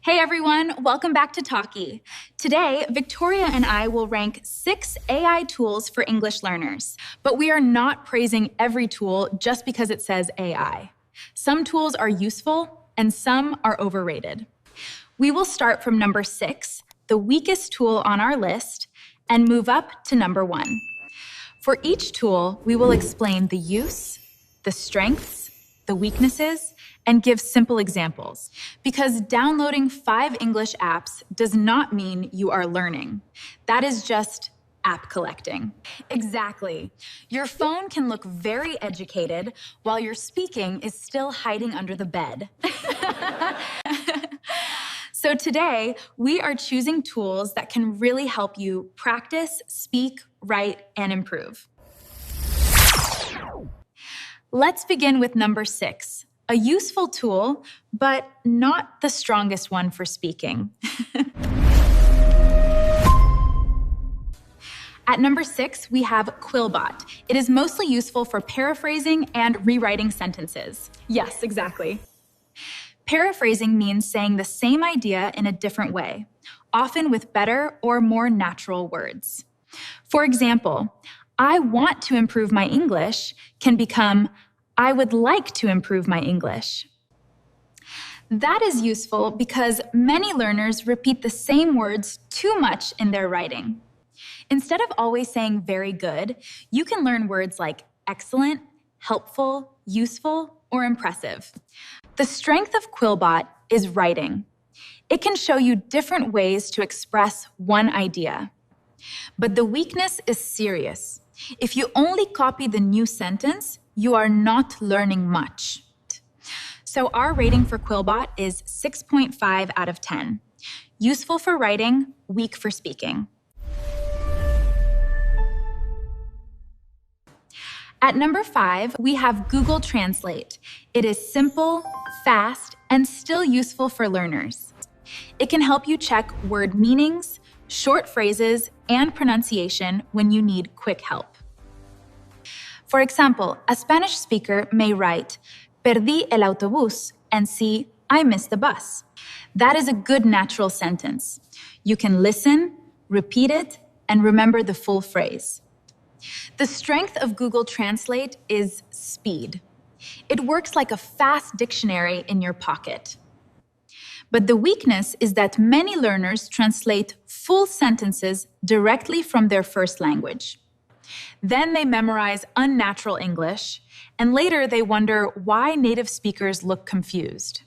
Hey everyone, welcome back to Talky. Today, Victoria and I will rank 6 AI tools for English learners. But we are not praising every tool just because it says AI. Some tools are useful and some are overrated. We will start from number 6, the weakest tool on our list, and move up to number 1. For each tool, we will explain the use, the strengths, the weaknesses, and give simple examples. Because downloading 5 English apps does not mean you are learning. That is just app collecting. Exactly. Your phone can look very educated while your speaking is still hiding under the bed. So today, we are choosing tools that can really help you practice, speak, write, and improve. Let's begin with number 6. A useful tool, but not the strongest one for speaking. At number 6, we have QuillBot. It is mostly useful for paraphrasing and rewriting sentences. Yes, exactly. Paraphrasing means saying the same idea in a different way, often with better or more natural words. For example, I want to improve my English can become I would like to improve my English. That is useful because many learners repeat the same words too much in their writing. Instead of always saying very good, you can learn words like excellent, helpful, useful, or impressive. The strength of QuillBot is writing. It can show you different ways to express one idea. But the weakness is serious. If you only copy the new sentence, you are not learning much. So our rating for QuillBot is 6.5 out of 10. Useful for writing, weak for speaking. At number 5, we have Google Translate. It is simple, fast, and still useful for learners. It can help you check word meanings, short phrases, and pronunciation when you need quick help. For example, a Spanish speaker may write, perdí el autobús, and see, I missed the bus. That is a good natural sentence. You can listen, repeat it, and remember the full phrase. The strength of Google Translate is speed. It works like a fast dictionary in your pocket. But the weakness is that many learners translate full sentences directly from their first language. Then they memorize unnatural English, and later they wonder why native speakers look confused.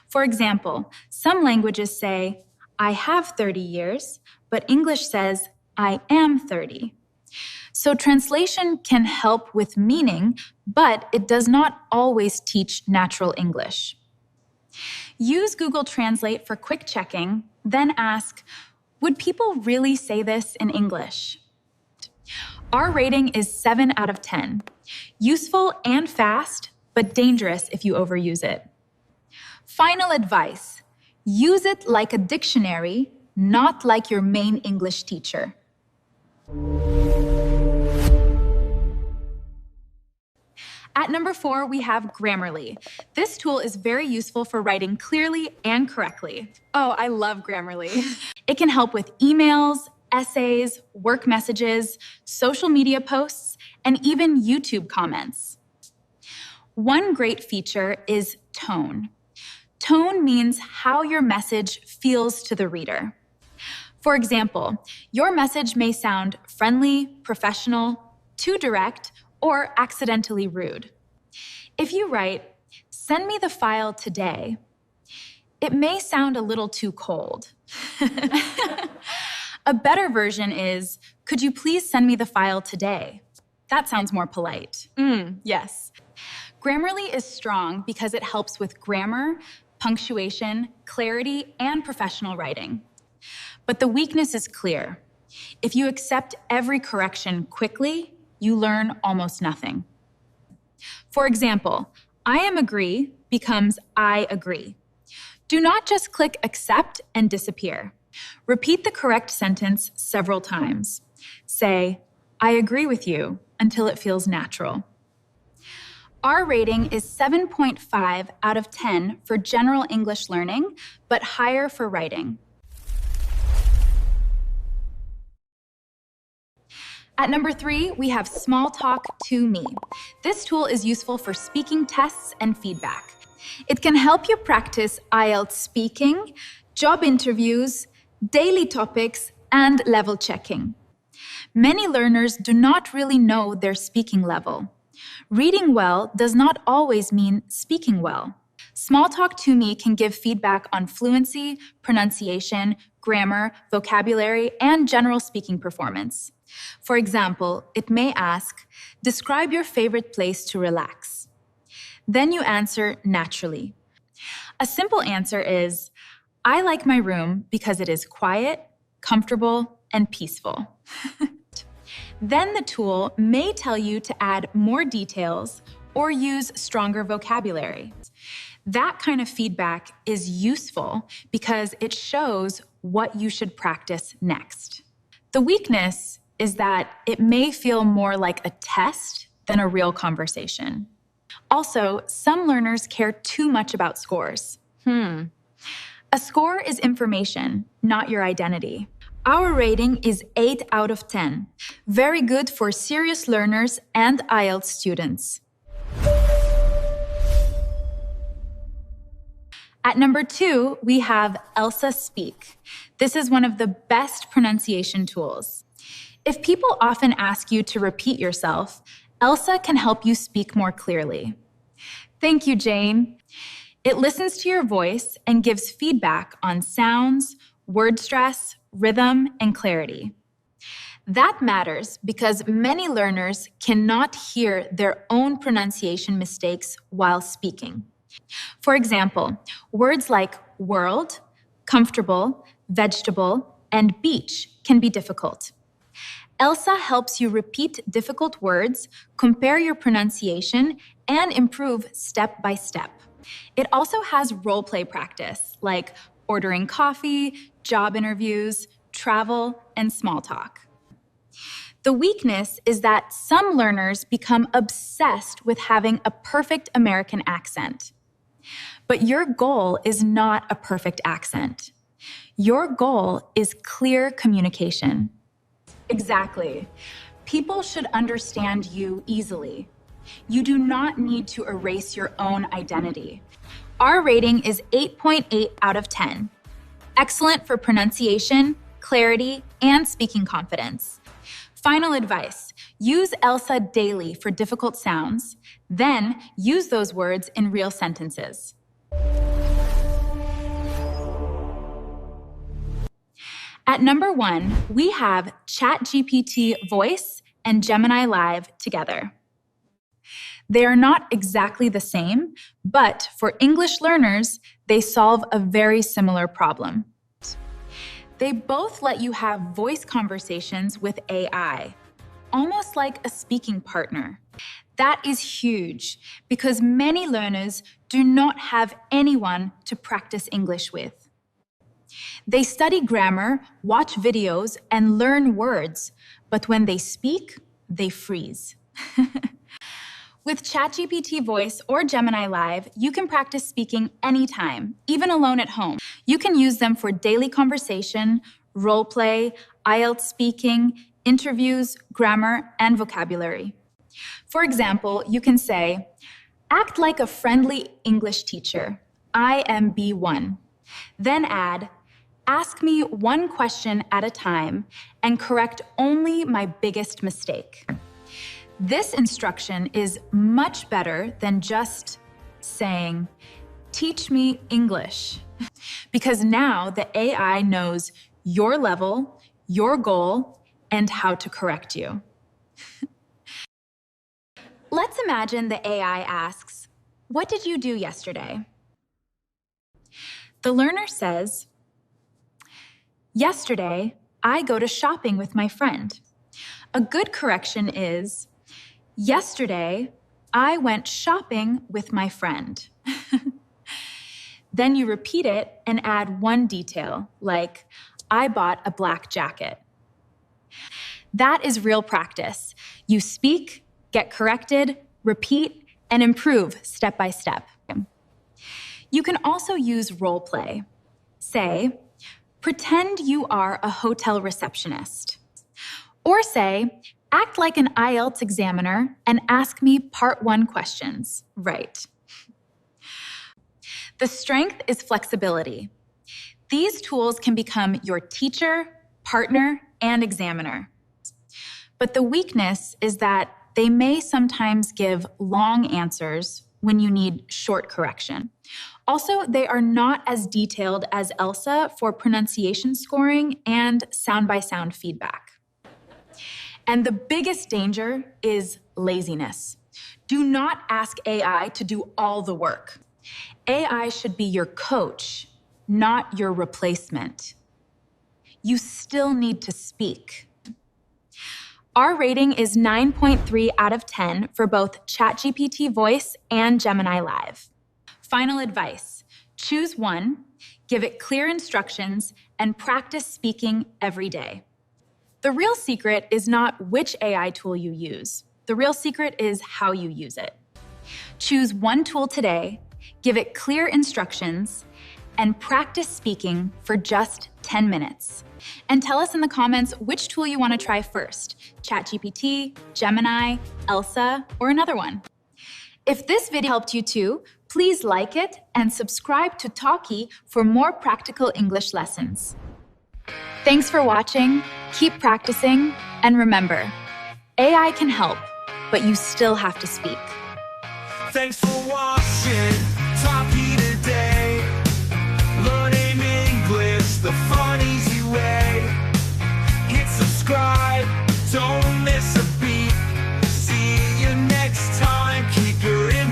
For example, some languages say, I have 30 years, but English says, I am 30. So translation can help with meaning, but it does not always teach natural English. Use Google Translate for quick checking, then ask, would people really say this in English? Our rating is 7 out of 10. Useful and fast, but dangerous if you overuse it. Final advice, use it like a dictionary, not like your main English teacher. At number 4, we have Grammarly. This tool is very useful for writing clearly and correctly. Oh, I love Grammarly. It can help with emails, essays, work messages, social media posts, and even YouTube comments. One great feature is tone. Tone means how your message feels to the reader. For example, your message may sound friendly, professional, too direct, or accidentally rude. If you write, send me the file today, it may sound a little too cold. A better version is, could you please send me the file today? That sounds more polite. Yes. Grammarly is strong because it helps with grammar, punctuation, clarity, and professional writing. But the weakness is clear. If you accept every correction quickly, you learn almost nothing. For example, I am agree becomes I agree. Do not just click accept and disappear. Repeat the correct sentence several times. Say, I agree with you, until it feels natural. Our rating is 7.5 out of 10 for general English learning, but higher for writing. At number 3, we have Small Talk to Me. This tool is useful for speaking tests and feedback. It can help you practice IELTS speaking, job interviews, daily topics, and level checking. Many learners do not really know their speaking level. Reading well does not always mean speaking well. Small Talk to Me can give feedback on fluency, pronunciation, grammar, vocabulary, and general speaking performance. For example, it may ask, describe your favorite place to relax. Then you answer naturally. A simple answer is, I like my room because it is quiet, comfortable, and peaceful. Then the tool may tell you to add more details or use stronger vocabulary. That kind of feedback is useful because it shows what you should practice next. The weakness is that it may feel more like a test than a real conversation. Also, some learners care too much about scores. A score is information, not your identity. Our rating is 8 out of 10. Very good for serious learners and IELTS students. At number 2, we have ELSA Speak. This is one of the best pronunciation tools. If people often ask you to repeat yourself, ELSA can help you speak more clearly. Thank you, Jane. It listens to your voice and gives feedback on sounds, word stress, rhythm, and clarity. That matters because many learners cannot hear their own pronunciation mistakes while speaking. For example, words like world, comfortable, vegetable, and beach can be difficult. ELSA helps you repeat difficult words, compare your pronunciation, and improve step by step. It also has role-play practice, like ordering coffee, job interviews, travel, and small talk. The weakness is that some learners become obsessed with having a perfect American accent. But your goal is not a perfect accent. Your goal is clear communication. Exactly. People should understand you easily. You do not need to erase your own identity. Our rating is 8.8 out of 10. Excellent for pronunciation, clarity, and speaking confidence. Final advice, use ELSA daily for difficult sounds, then use those words in real sentences. At number 1, we have ChatGPT Voice and Gemini Live together. They are not exactly the same, but for English learners, they solve a very similar problem. They both let you have voice conversations with AI, almost like a speaking partner. That is huge because many learners do not have anyone to practice English with. They study grammar, watch videos, and learn words, but when they speak, they freeze. With ChatGPT Voice or Gemini Live, you can practice speaking anytime, even alone at home. You can use them for daily conversation, role play, IELTS speaking, interviews, grammar, and vocabulary. For example, you can say, act like a friendly English teacher. I am B1. Then add, ask me one question at a time and correct only my biggest mistake. This instruction is much better than just saying, teach me English, because now the AI knows your level, your goal, and how to correct you. Let's imagine the AI asks, what did you do yesterday? The learner says, yesterday, I go to shopping with my friend. A good correction is, yesterday, I went shopping with my friend. Then you repeat it and add one detail, like, I bought a black jacket. That is real practice. You speak, get corrected, repeat, and improve step by step. You can also use role play. Say, pretend you are a hotel receptionist. Or say, act like an IELTS examiner and ask me part 1 questions. Right. The strength is flexibility. These tools can become your teacher, partner, and examiner. But the weakness is that they may sometimes give long answers when you need short correction. Also, they are not as detailed as ELSA for pronunciation scoring and sound-by-sound feedback. And the biggest danger is laziness. Do not ask AI to do all the work. AI should be your coach, not your replacement. You still need to speak. Our rating is 9.3 out of 10 for both ChatGPT Voice and Gemini Live. Final advice: choose one, give it clear instructions, and practice speaking every day. The real secret is not which AI tool you use. The real secret is how you use it. Choose one tool today, give it clear instructions, and practice speaking for just 10 minutes. And tell us in the comments which tool you want to try first: ChatGPT, Gemini, ELSA, or another one. If this video helped you too, please like it and subscribe to Talky for more practical English lessons. Thanks for watching, keep practicing, and remember, AI can help, but you still have to speak. Thanks for watching.